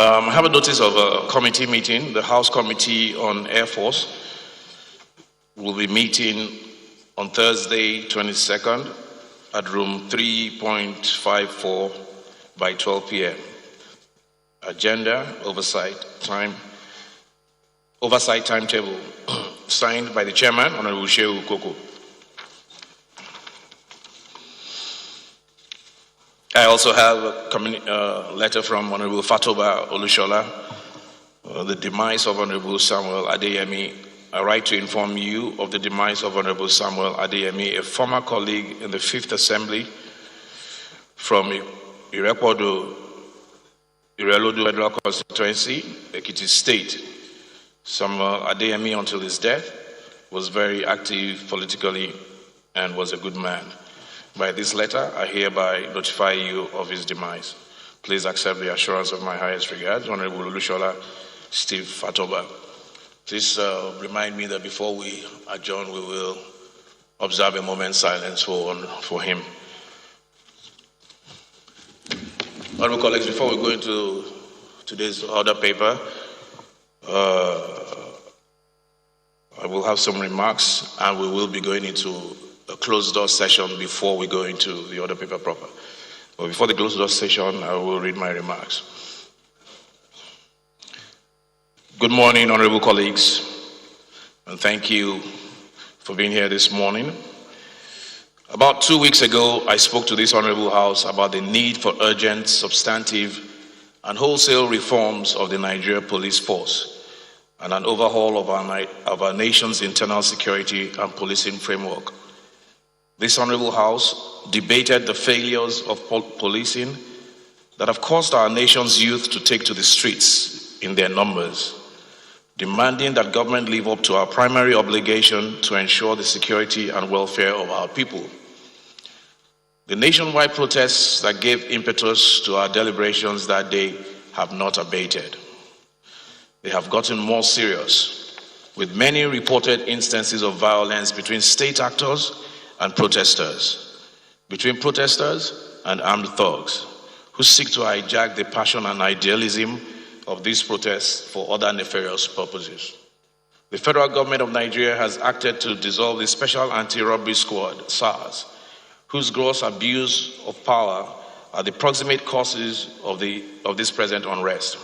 I have a notice of a committee meeting. The House Committee on Air Force will be meeting on Thursday, 22nd at room 3.54 by 12 p.m. Agenda, oversight timetable, signed by the chairman, Honorable Shehu Koko. I also have a letter from Honorable Fatoba Olushola, the demise of Honorable Samuel Adeyemi. I write to inform you of the demise of Honorable Samuel Adeyemi, a former colleague in the 5th Assembly from Irepodo, Irelodo Federal Constituency, Ekiti State. Samuel Adeyemi, until his death, was very active politically and was a good man. By this letter, I hereby notify you of his demise. Please accept the assurance of my highest regards, Honorable Olushola Steve Fatoba. Please remind me that before we adjourn, we will observe a moment's silence for him. Honorable colleagues, before we go into today's order paper, I will have some remarks, and we will be going into a closed door session before we go into the order paper proper. But before the closed door session, I will read my remarks. Good morning, honorable colleagues, and thank you for being here this morning. About 2 weeks ago, I spoke to this honorable house about the need for urgent, substantive, and wholesale reforms of the Nigeria police force and an overhaul of our nation's internal security and policing framework. This honorable house debated the failures of policing that have caused our nation's youth to take to the streets in their numbers, demanding that government live up to our primary obligation to ensure the security and welfare of our people. The nationwide protests that gave impetus to our deliberations that day have not abated. They have gotten more serious, with many reported instances of violence between state actors and protesters, between protesters and armed thugs who seek to hijack the passion and idealism of these protests for other nefarious purposes. The federal government of Nigeria has acted to dissolve the Special Anti-Robbery Squad, SARS, whose gross abuse of power are the proximate causes of this present unrest.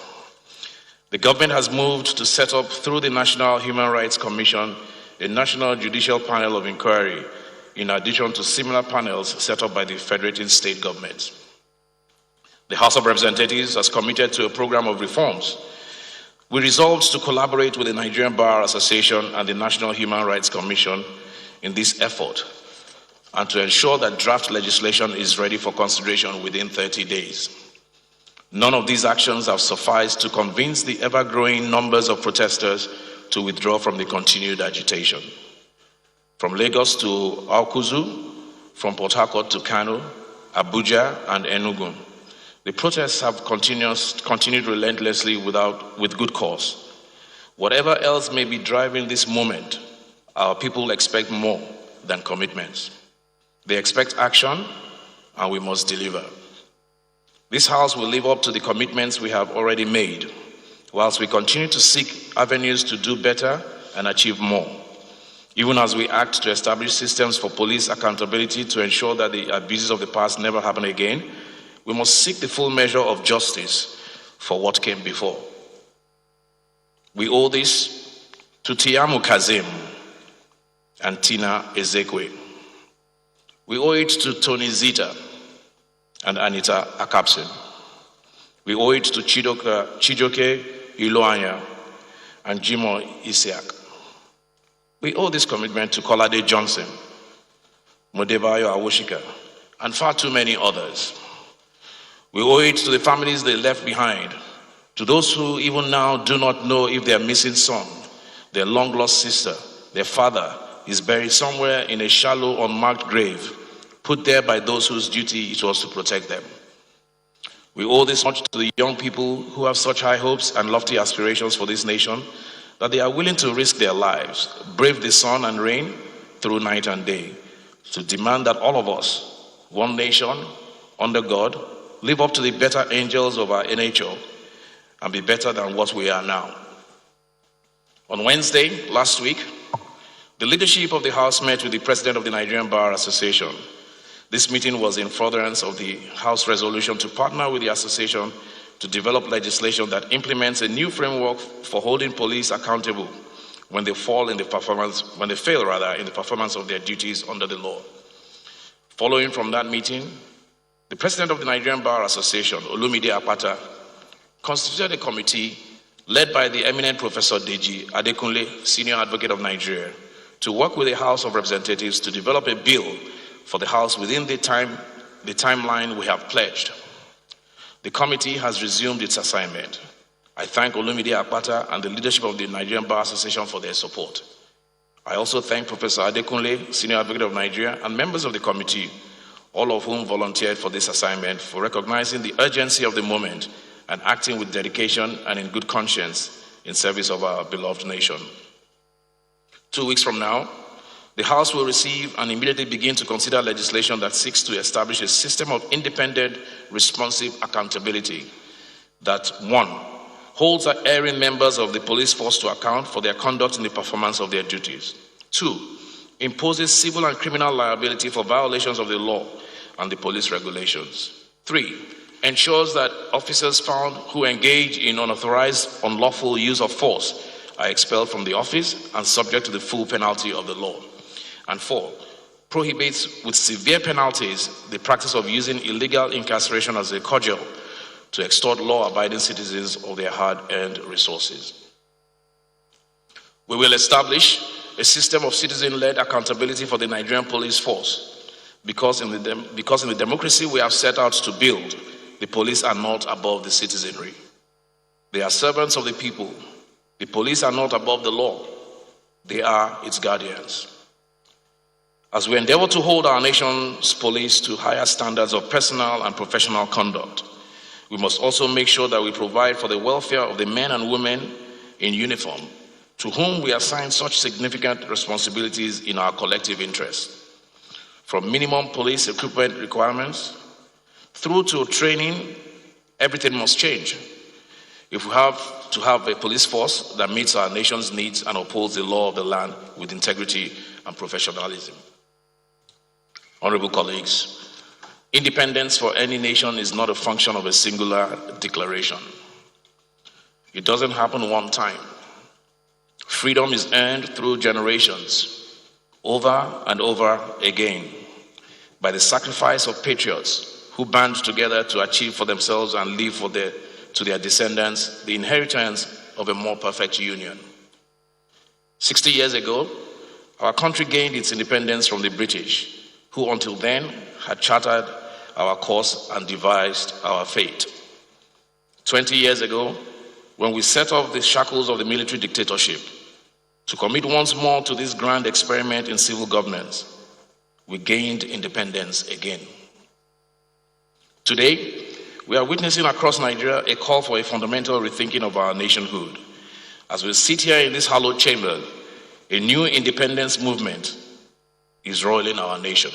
The government has moved to set up, through the National Human Rights Commission, a National Judicial Panel of Inquiry, in addition to similar panels set up by the federating state governments. The House of Representatives has committed to a program of reforms. We resolved to collaborate with the Nigerian Bar Association and the National Human Rights Commission in this effort, and to ensure that draft legislation is ready for consideration within 30 days. None of these actions have sufficed to convince the ever-growing numbers of protesters to withdraw from the continued agitation. From Lagos to Akuzu, from Port Harcourt to Kano, Abuja, and Enugu, the protests have continued relentlessly with good cause. Whatever else may be driving this movement, our people expect more than commitments. They expect action, and we must deliver. This House will live up to the commitments we have already made, whilst we continue to seek avenues to do better and achieve more. Even as we act to establish systems for police accountability to ensure that the abuses of the past never happen again, we must seek the full measure of justice for what came before. We owe this to Tiamu Kazim and Tina Ezekwe. We owe it to Tony Zita and Anita Akapsin. We owe it to Chijoke Iloanya and Jimo Isiak. We owe this commitment to Kolade Johnson, Modebayo Awoshika, and far too many others. We owe it to the families they left behind, to those who even now do not know if their missing son, their long-lost sister, their father is buried somewhere in a shallow, unmarked grave, put there by those whose duty it was to protect them. We owe this much to the young people who have such high hopes and lofty aspirations for this nation that they are willing to risk their lives, brave the sun and rain through night and day, to demand that all of us, one nation, under God, live up to the better angels of our NHO and be better than what we are now. On Wednesday, last week, the leadership of the House met with the President of the Nigerian Bar Association. This meeting was in furtherance of the House resolution to partner with the association to develop legislation that implements a new framework for holding police accountable when they fail in the performance of their duties under the law. Following from that meeting, the President of the Nigerian Bar Association, Mattar, constituted a committee led by the eminent Professor Deji Adekunle, Senior Advocate of Nigeria, to work with the House of Representatives to develop a bill for the House within the timeline we have pledged. The committee has resumed its assignment. I thank Olumide Akpata and the leadership of the Nigerian Bar Association for their support. I also thank Professor Adekunle, Senior Advocate of Nigeria, and members of the committee, all of whom volunteered for this assignment, for recognizing the urgency of the moment and acting with dedication and in good conscience in service of our beloved nation. 2 weeks from now, the House will receive and immediately begin to consider legislation that seeks to establish a system of independent, responsive accountability that, 1, holds erring members of the police force to account for their conduct in the performance of their duties. 2, imposes civil and criminal liability for violations of the law and the police regulations. 3, ensures that officers found who engage in unauthorized, unlawful use of force are expelled from the office and subject to the full penalty of the law. And 4, prohibits with severe penalties the practice of using illegal incarceration as a cudgel to extort law-abiding citizens of their hard-earned resources. We will establish a system of citizen-led accountability for the Nigerian police force because in the democracy we have set out to build, the police are not above the citizenry. They are servants of the people. The police are not above the law. They are its guardians. As we endeavor to hold our nation's police to higher standards of personal and professional conduct, we must also make sure that we provide for the welfare of the men and women in uniform, to whom we assign such significant responsibilities in our collective interest. From minimum police equipment requirements through to training, everything must change. If we have to have a police force that meets our nation's needs and upholds the law of the land with integrity and professionalism. Honorable colleagues, independence for any nation is not a function of a singular declaration. It doesn't happen one time. Freedom is earned through generations, over and over again, by the sacrifice of patriots who band together to achieve for themselves and leave to their descendants the inheritance of a more perfect union. 60 years ago, our country gained its independence from the British, who until then had chartered our course and devised our fate. 20 years ago, when we set off the shackles of the military dictatorship to commit once more to this grand experiment in civil governance, we gained independence again. Today, we are witnessing across Nigeria a call for a fundamental rethinking of our nationhood. As we sit here in this hallowed chamber, a new independence movement is roiling our nation.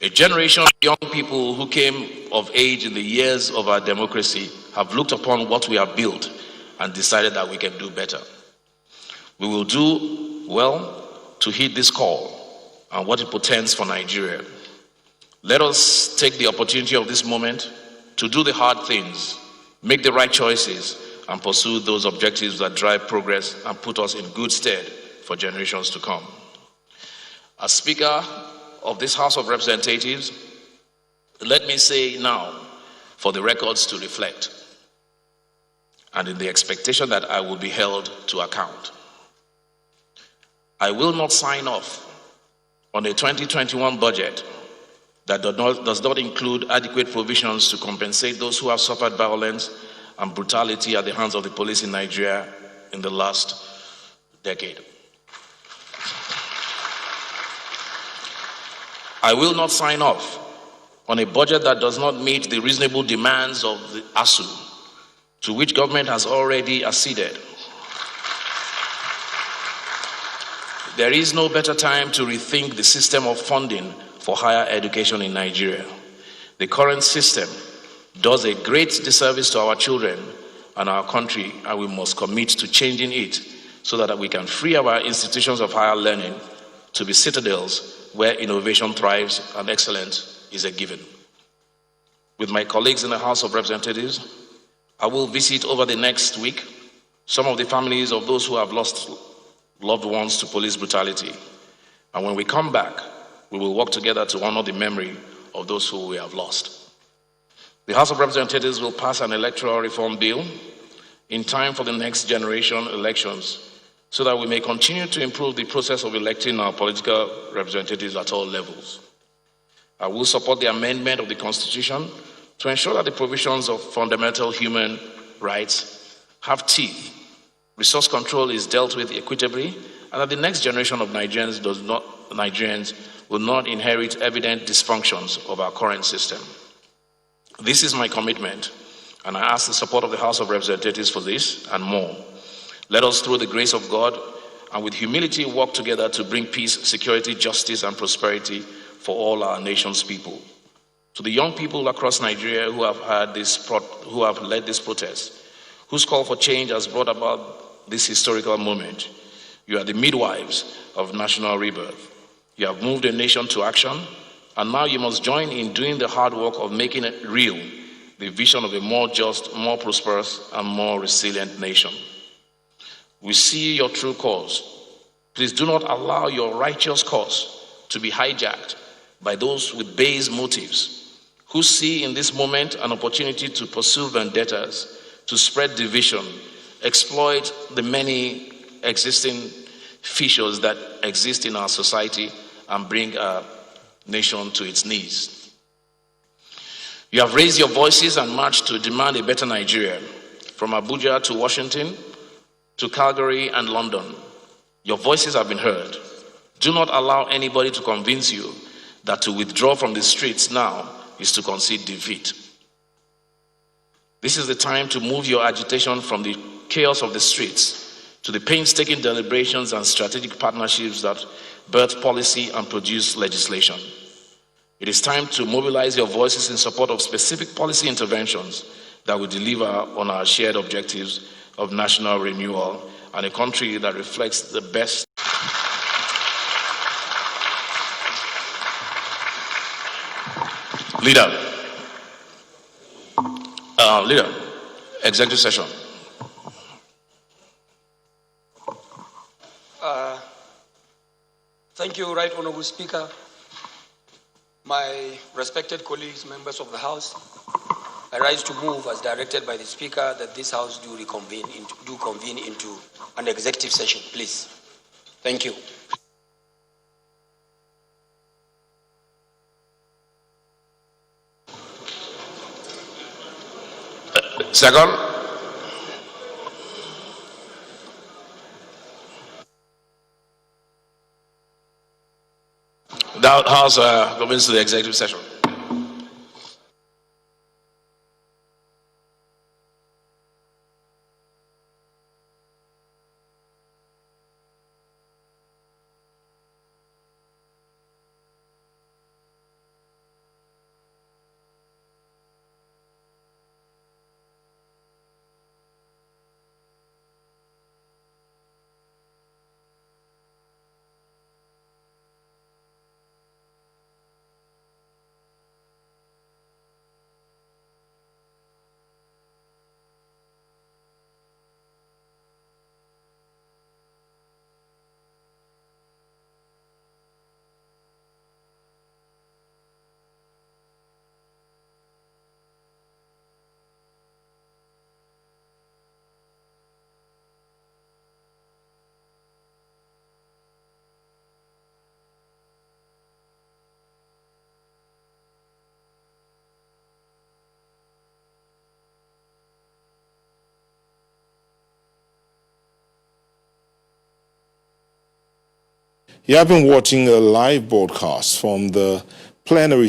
A generation of young people who came of age in the years of our democracy have looked upon what we have built and decided that we can do better. We will do well to heed this call and what it portends for Nigeria. Let us take the opportunity of this moment to do the hard things, make the right choices, and pursue those objectives that drive progress and put us in good stead for generations to come. As Speaker of this House of Representatives, let me say now, for the records to reflect, and in the expectation that I will be held to account, I will not sign off on a 2021 budget that does not include adequate provisions to compensate those who have suffered violence and brutality at the hands of the police in Nigeria in the last decade. I will not sign off on a budget that does not meet the reasonable demands of the ASU, to which government has already acceded. There is no better time to rethink the system of funding for higher education in Nigeria. The current system does a great disservice to our children and our country, and we must commit to changing it so that we can free our institutions of higher learning to be citadels where innovation thrives and excellence is a given. With my colleagues in the House of Representatives, I will visit over the next week some of the families of those who have lost loved ones to police brutality. And when we come back, we will work together to honor the memory of those who we have lost. The House of Representatives will pass an electoral reform bill in time for the next generation elections so that we may continue to improve the process of electing our political representatives at all levels. I will support the amendment of the Constitution to ensure that the provisions of fundamental human rights have teeth, resource control is dealt with equitably, and that the next generation of Nigerians will not inherit evident dysfunctions of our current system. This is my commitment, and I ask the support of the House of Representatives for this and more. Let us, through the grace of God and with humility, work together to bring peace, security, justice, and prosperity for all our nation's people. To the young people across Nigeria who have led this protest, whose call for change has brought about this historical moment, you are the midwives of national rebirth. You have moved a nation to action, and now you must join in doing the hard work of making it real, the vision of a more just, more prosperous, and more resilient nation. We see your true cause. Please do not allow your righteous cause to be hijacked by those with base motives, who see in this moment an opportunity to pursue vendettas, to spread division, exploit the many existing fissures that exist in our society, and bring our nation to its knees. You have raised your voices and marched to demand a better Nigeria, from Abuja to Washington, to Calgary and London. Your voices have been heard. Do not allow anybody to convince you that to withdraw from the streets now is to concede defeat. This is the time to move your agitation from the chaos of the streets to the painstaking deliberations and strategic partnerships that birth policy and produce legislation. It is time to mobilize your voices in support of specific policy interventions that will deliver on our shared objectives of national renewal and a country that reflects the best. Leader, executive session. Thank you, Right Honorable Speaker. My respected colleagues, members of the House, I rise to move as directed by the Speaker that this House do convene into an executive session, please. Thank you. Second. The House convenes to the executive session. You have been watching a live broadcast from the plenary